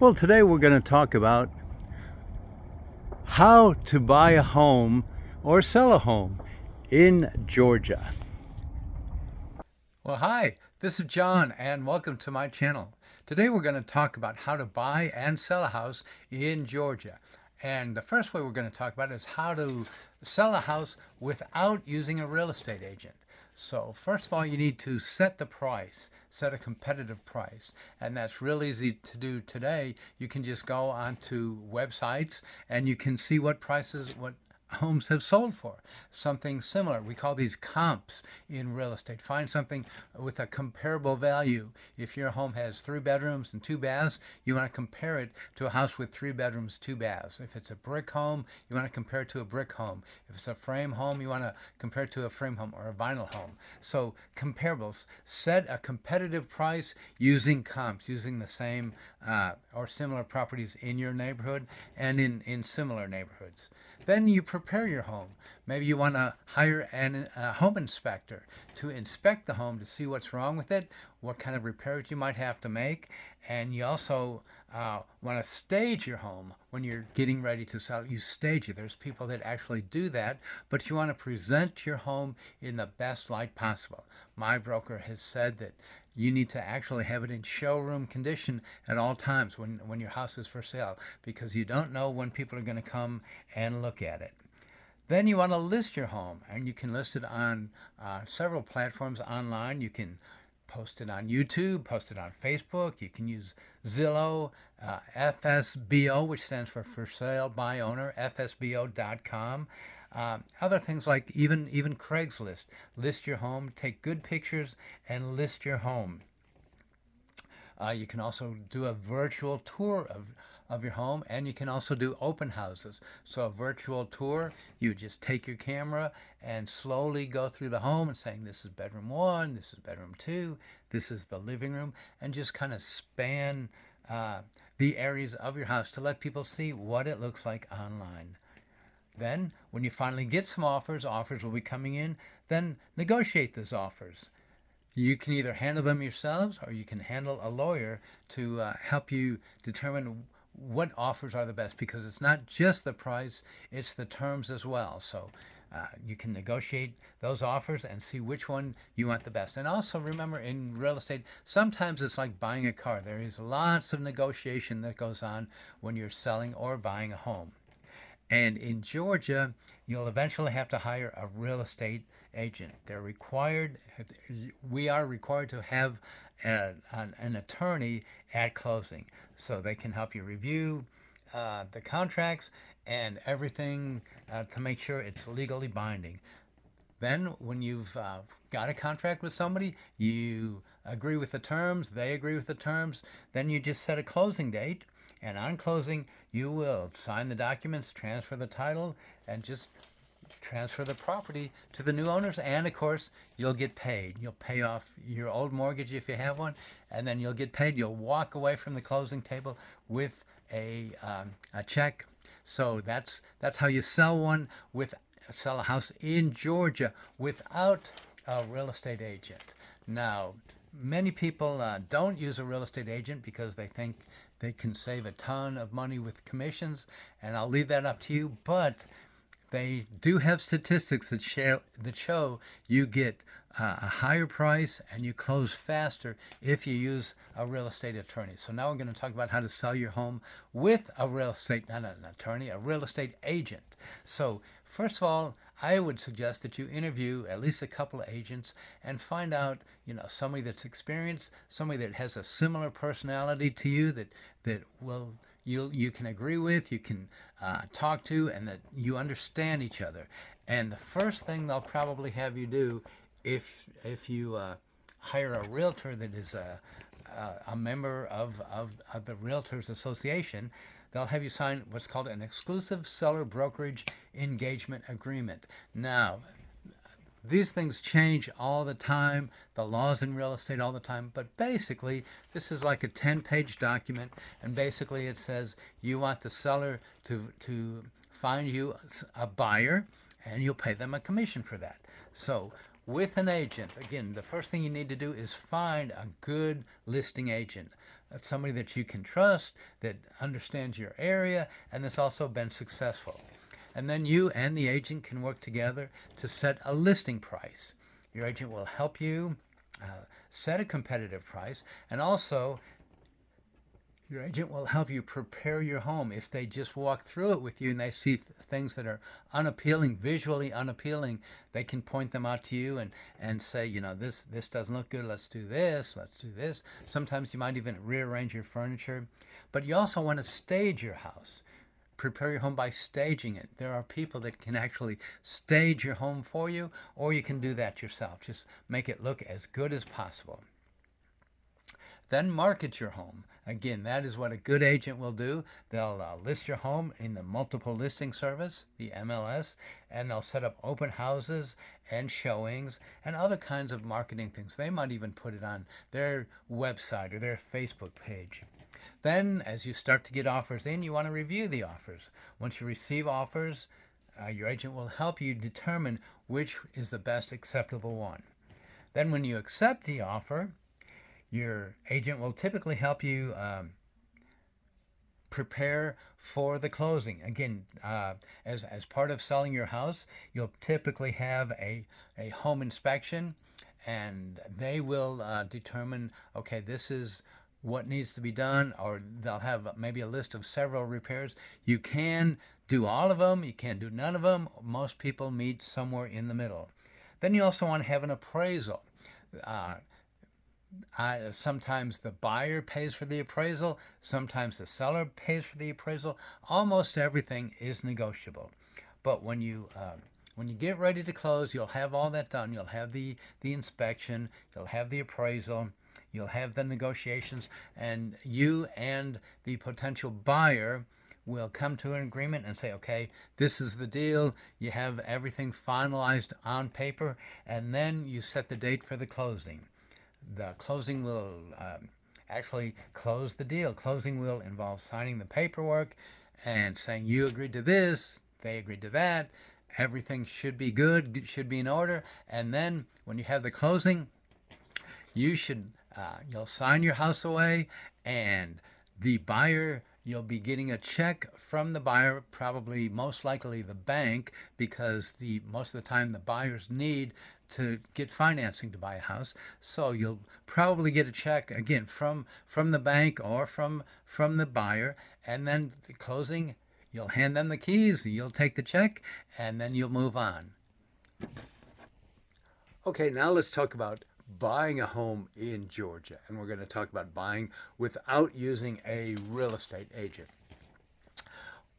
Well, today we're going to talk about how to buy a home or sell a home in Georgia. Well, hi, this is John, and welcome to my channel. Today we're going to talk about how to buy and sell a house in Georgia. And the first way we're going to talk about is how to sell a house without using a real estate agent. So first of all, you need to set the price, set a competitive price. And that's real easy to do today. You can just go onto websites and you can see what homes have sold for. Something similar. We call these comps in real estate. Find something with a comparable value. If your home has 3 bedrooms and 2 baths, you want to compare it to a house with 3 bedrooms, 2 baths. If it's a brick home, you want to compare it to a brick home. If it's a frame home, you want to compare it to a frame home or a vinyl home. So comparables. Set a competitive price using comps, using the same or similar properties in your neighborhood and in similar neighborhoods. Then you prepare your home. Maybe you want to hire a home inspector to inspect the home to see what's wrong with it, what kind of repairs you might have to make, and you also want to stage your home when you're getting ready to sell. You stage it. There's people that actually do that, but you want to present your home in the best light possible. My broker has said that you need to actually have it in showroom condition at all times when your house is for sale, because you don't know when people are going to come and look at it. Then you want to list your home, and you can list it on several platforms online. You can post it on YouTube, post it on Facebook. You can use Zillow, FSBO, which stands for sale by owner, fsbo.com. Other things like even Craigslist. List your home, take good pictures, and list your home. You can also do a virtual tour of your home, and you can also do open houses. So a virtual tour, you just take your camera and slowly go through the home and saying, this is bedroom 1, this is bedroom 2, this is the living room, and just kind of span the areas of your house to let people see what it looks like online. Then, when you finally get some offers will be coming in, then negotiate those offers. You can either handle them yourselves or you can handle a lawyer to help you determine what offers are the best, because it's not just the price, it's the terms as well. So you can negotiate those offers and see which one you want the best. And also remember, in real estate, sometimes it's like buying a car. There is lots of negotiation that goes on when you're selling or buying a home. And in Georgia, you'll eventually have to hire a real estate agent. We are required to have an attorney at closing, so they can help you review the contracts and everything to make sure it's legally binding. Then when you've got a contract with somebody, you agree with the terms, they agree with the terms, then you just set a closing date. And on closing, you will sign the documents, transfer the title, and just transfer the property to the new owners. And of course, you'll get paid. You'll pay off your old mortgage if you have one, and then you'll get paid. You'll walk away from the closing table with a check. So that's how you sell a house in Georgia without a real estate agent. Now, many people don't use a real estate agent because they think they can save a ton of money with commissions, and I'll leave that up to you. But they do have statistics that show you get a higher price and you close faster if you use a real estate attorney. So now we're going to talk about how to sell your home with a real estate, not an attorney, a real estate agent. So first of all, I would suggest that you interview at least a couple of agents and find out, somebody that's experienced, somebody that has a similar personality to you that you can agree with, you can talk to, and that you understand each other. And the first thing they'll probably have you do, if you hire a realtor that is a member of the Realtors Association, they'll have you sign what's called an exclusive seller brokerage engagement agreement. Now, these things change all the time, the laws in real estate all the time, but basically this is like a 10-page document, and basically it says you want the seller to find you a buyer, and you'll pay them a commission for that. So with an agent, again, the first thing you need to do is find a good listing agent. somebody that you can trust, that understands your area, and that's also been successful. And then you and the agent can work together to set a listing price. Your agent will help you set a competitive price, and also your agent will help you prepare your home. If they just walk through it with you and they see things that are unappealing, visually unappealing, they can point them out to you and say, this doesn't look good, let's do this, let's do this. Sometimes you might even rearrange your furniture. But you also want to stage your house. Prepare your home by staging it. There are people that can actually stage your home for you, or you can do that yourself. Just make it look as good as possible. Then market your home. Again, that is what a good agent will do. They'll list your home in the multiple listing service, the MLS, and they'll set up open houses and showings and other kinds of marketing things. They might even put it on their website or their Facebook page. Then, as you start to get offers in, you want to review the offers. Once you receive offers, your agent will help you determine which is the best acceptable one. Then when you accept the offer, your agent will typically help you prepare for the closing. Again, as part of selling your house, you'll typically have a home inspection, and they will determine, okay, this is what needs to be done, or they'll have maybe a list of several repairs. You can do all of them, you can't do none of them. Most people meet somewhere in the middle. Then you also want to have an appraisal. Sometimes the buyer pays for the appraisal, sometimes the seller pays for the appraisal. Almost everything is negotiable. But when you get ready to close, you'll have all that done. You'll have the inspection, you'll have the appraisal, you'll have the negotiations, and you and the potential buyer will come to an agreement and say, okay, this is the deal. You have everything finalized on paper, and then you set the date for the closing. The closing will actually close the deal. Closing will involve signing the paperwork and saying you agreed to this, they agreed to that. Everything should be good, should be in order. And then when you have the closing, you'll sign your house away, and the buyer, you'll be getting a check from the buyer, probably most likely the bank, because most of the time the buyers need to get financing to buy a house. So you'll probably get a check again from the bank or from the buyer, and then the closing, you'll hand them the keys, you'll take the check, and then you'll move on. Okay, now let's talk about buying a home in Georgia, and we're going to talk about buying without using a real estate agent.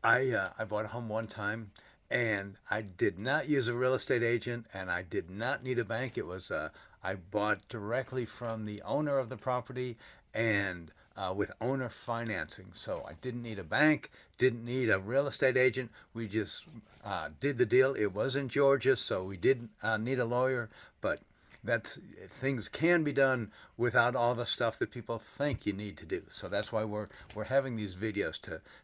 I bought a home one time, and I did not use a real estate agent, and I did not need a bank. It was I bought directly from the owner of the property, and with owner financing. So I didn't need a bank, didn't need a real estate agent. We just did the deal. It was in Georgia, so we didn't need a lawyer, but things can be done without all the stuff that people think you need to do. So that's why we're having these videos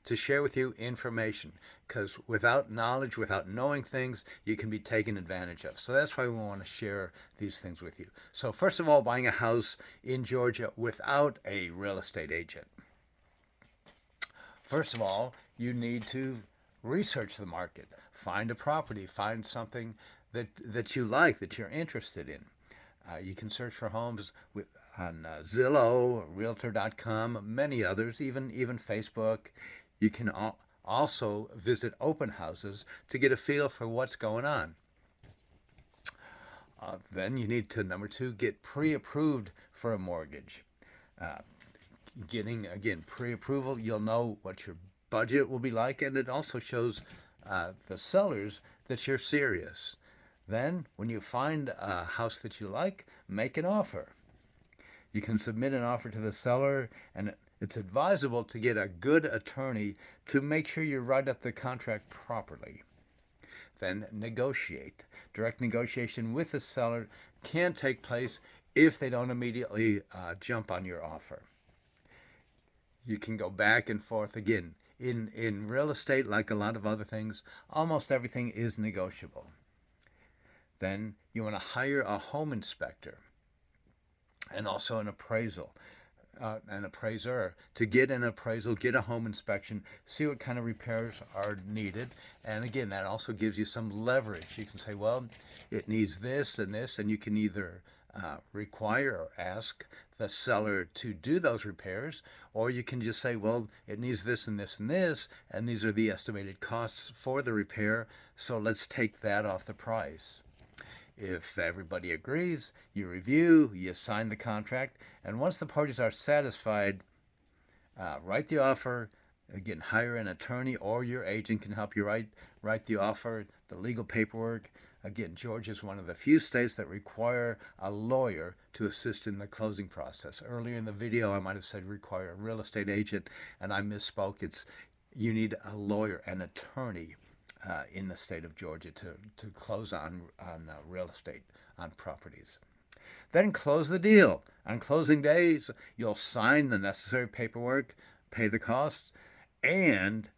to share with you information, because without knowledge, without knowing things, you can be taken advantage of. So that's why we want to share these things with you. So first of all, buying a house in Georgia without a real estate agent. First of all, you need to research the market, find a property, find something that you like, that you're interested in. You can search for homes on Zillow, Realtor.com, many others, even Facebook. You can also visit open houses to get a feel for what's going on. Then you need to, number two, get pre-approved for a mortgage. Getting, again, pre-approval, you'll know what your budget will be like, and it also shows the sellers that you're serious. Then, when you find a house that you like, make an offer. You can submit an offer to the seller, and it's advisable to get a good attorney to make sure you write up the contract properly. Then negotiate. Direct negotiation with the seller can take place if they don't immediately jump on your offer. You can go back and forth again. In real estate, like a lot of other things, almost everything is negotiable. Then you want to hire a home inspector and also an appraisal. an appraiser to get an appraisal, get a home inspection, see what kind of repairs are needed. And again, that also gives you some leverage. You can say, well, it needs this and this, and you can either require or ask the seller to do those repairs, or you can just say, well, it needs this and this and this, and these are the estimated costs for the repair, so let's take that off the price. If everybody agrees, you review, you sign the contract, and once the parties are satisfied, write the offer. Again, hire an attorney or your agent can help you write the offer, the legal paperwork. Again, Georgia is one of the few states that require a lawyer to assist in the closing process. Earlier in the video, I might have said require a real estate agent, and I misspoke. You need a lawyer, an attorney in the state of Georgia to close on real estate, on properties. Then close the deal. On closing days, you'll sign the necessary paperwork, pay the costs, and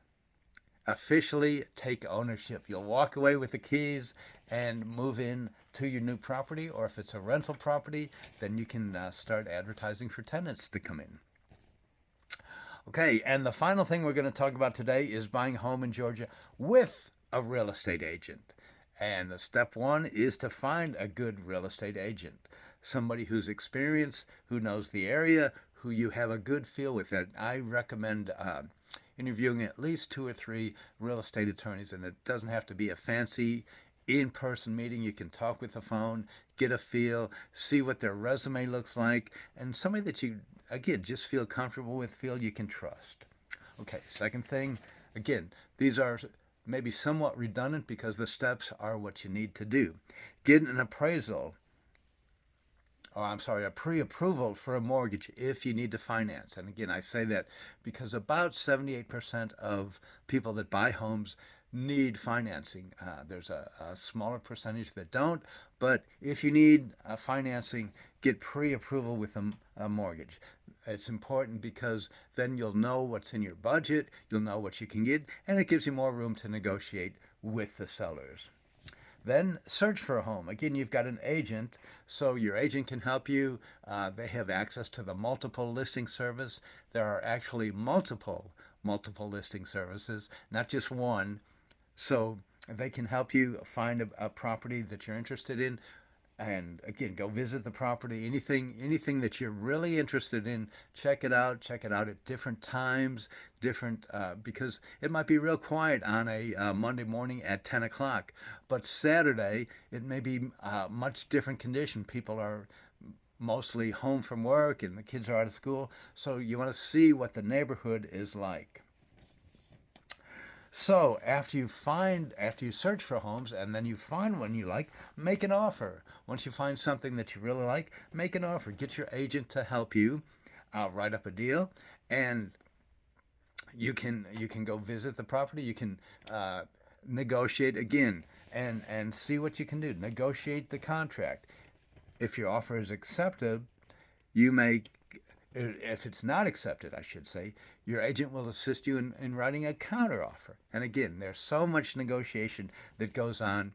officially take ownership. You'll walk away with the keys and move in to your new property, or if it's a rental property, then you can start advertising for tenants to come in. Okay, and the final thing we're going to talk about today is buying a home in Georgia with a real estate agent. And the step one is to find a good real estate agent, somebody who's experienced, who knows the area, who you have a good feel with. And I recommend interviewing at least 2 or 3 real estate attorneys, and it doesn't have to be a fancy in-person meeting. You can talk with the phone, get a feel, see what their resume looks like, and somebody that you, again, just feel comfortable with, feel you can trust. Okay, second thing, again, these are maybe somewhat redundant because the steps are what you need to do. Get an appraisal, a pre-approval for a mortgage if you need to finance. And again, I say that because about 78% of people that buy homes need financing. There's a smaller percentage that don't, but if you need financing, get pre-approval with a mortgage. It's important because then you'll know what's in your budget, you'll know what you can get, and it gives you more room to negotiate with the sellers. Then search for a home. Again, you've got an agent, so your agent can help you. They have access to the multiple listing service. There are actually multiple listing services, not just one. So they can help you find a property that you're interested in. And again, go visit the property. Anything that you're really interested in, check it out. Check it out at different times, because it might be real quiet on a Monday morning at 10 o'clock, but Saturday it may be much different condition. People are mostly home from work and the kids are out of school, so you want to see what the neighborhood is like. So after you search for homes and then you find one you like, make an offer. Once you find something that you really like, make an offer. Get your agent to help you write up a deal, and you can go visit the property. You can negotiate again and see what you can do. Negotiate the contract. If your offer is accepted, if it's not accepted, I should say, your agent will assist you in writing a counteroffer. And again, there's so much negotiation that goes on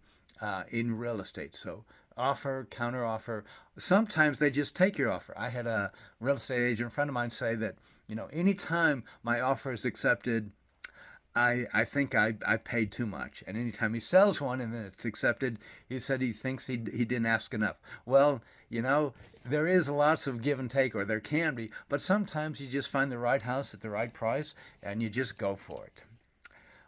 in real estate. So offer, counteroffer. Sometimes they just take your offer. I had a real estate agent friend of mine say that, anytime my offer is accepted, I think I paid too much. And anytime he sells one and then it's accepted, he said he thinks he didn't ask enough. Well, there is lots of give and take, or there can be, but sometimes you just find the right house at the right price and you just go for it.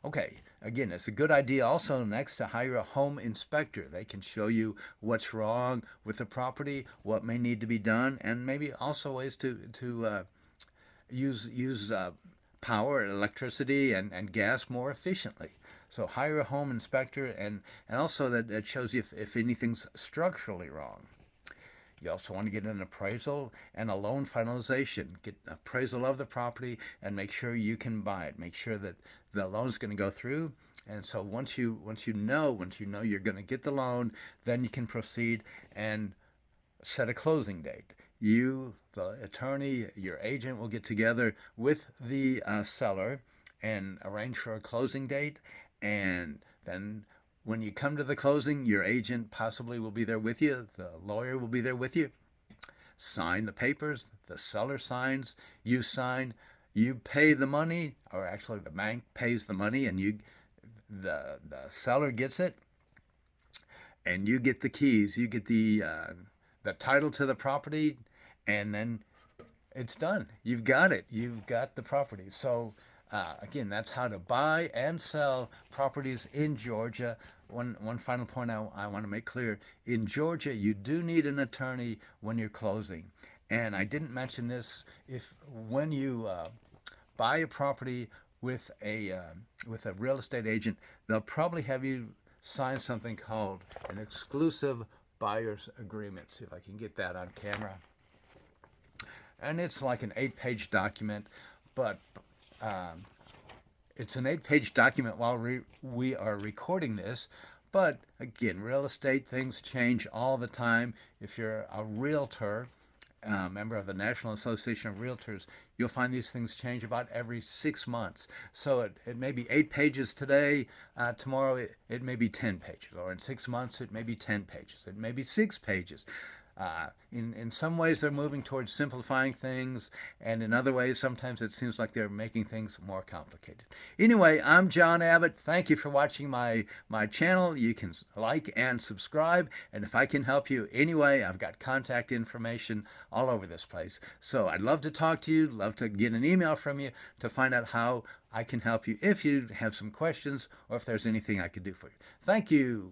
Okay, again, it's a good idea also next to hire a home inspector. They can show you what's wrong with the property, what may need to be done, and maybe also ways to use power, electricity, and gas more efficiently. So hire a home inspector, and also that shows you if anything's structurally wrong. You also want to get an appraisal and a loan finalization. Get an appraisal of the property and make sure you can buy it. Make sure that the loan's going to go through. And so once you know you're going to get the loan, then you can proceed and set a closing date. You, the attorney, your agent will get together with the seller and arrange for a closing date. And then when you come to the closing, your agent possibly will be there with you. The lawyer will be there with you. sign the papers, the seller signs, you sign, you pay the money, or actually the bank pays the money, and the seller gets it, and you get the keys, you get the title to the property, and then it's done. You've got it. You've got the property. So again, that's how to buy and sell properties in Georgia. One final point I want to make clear: in Georgia, you do need an attorney when you're closing. And I didn't mention this. If when you buy a property with a real estate agent, they'll probably have you sign something called an exclusive buyer's agreement. See if I can get that on camera. And it's like an 8-page document, but it's an 8-page document while we are recording this. But again, real estate things change all the time. If you're a realtor, member of the National Association of Realtors, you'll find these things change about every 6 months. So it may be 8 pages today, tomorrow it may be 10 pages, or in 6 months it may be 10 pages, it may be 6 pages. In some ways they're moving towards simplifying things, and in other ways sometimes it seems like they're making things more complicated. Anyway, I'm John Abbott. Thank you for watching my channel. You can like and subscribe, and if I can help you anyway, I've got contact information all over this place. So I'd love to talk to you, love to get an email from you to find out how I can help you if you have some questions or if there's anything I could do for you. Thank you.